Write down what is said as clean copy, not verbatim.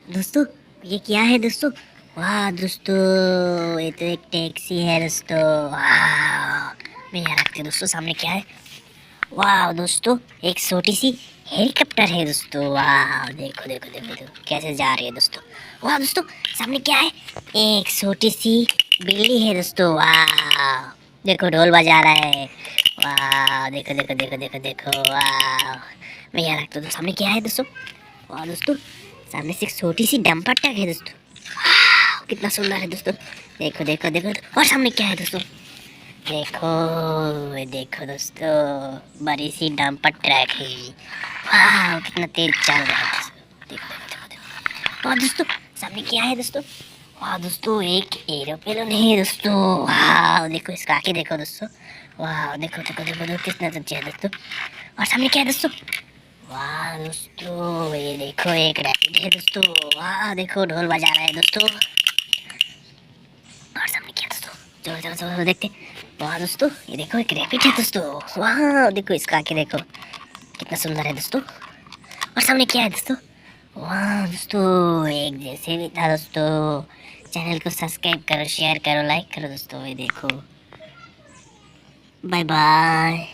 दोस्तों ये क्या है दोस्तों? वाह दोस्तों, ये तो एक टैक्सी है दोस्तों। वाह, मैं यहाँ रखते दोस्तों। सामने क्या है? वाह दोस्तों, एक छोटी सी हेलीकॉप्टर है दोस्तों। वाह देखो देखो देखो देखो कैसे जा रही है दोस्तों। वाह दोस्तों, सामने क्या है? एक छोटी सी बिल्ली है दोस्तों। वाह देखो, ढोल बजा रहा है। वाह देखो देखो देखो देखो देखो। वाह, मैं यहाँ रखता हूँ। सामने क्या है दोस्तों? वाह दोस्तों, सामने से एक छोटी सी डंपर ट्रक है दोस्तों। वाह, कितना सुंदर है दोस्तों। देखो देखो देखो, और सामने क्या है दोस्तों? देखो, ये देखो दोस्तों, बड़ी सी डंपर ट्रक है। वाह, कितना तेज चल रहा है दोस्तों। देखो देखो देखो देखो। और दोस्तों सामने क्या है दोस्तों? वाह दोस्तों, एक एरोप्लेन है दोस्तों। वाह देखो, इसका आगे देखो दोस्तों। वाह देखो देखो देखो देखो, कितना अच्छा है दोस्तों। और सामने क्या है दोस्तों? वाह दोस्तों, ये देखो एक रैकेट है दोस्तों। वाह देखो, ढोल बजा रहा है दोस्तों। और सामने क्या दोस्तों? चलो चलो चलो देखते। वाह दोस्तों, ये देखो एक रैकेट है दोस्तों। वाह देखो, इसका आके देखो कितना सुंदर है दोस्तों। और सामने क्या है दोस्तों? वाह दोस्तों, एक जैसे भी था दोस्तों। चैनल को सब्सक्राइब करो, शेयर करो, लाइक करो दोस्तों। ये देखो, बाय बाय।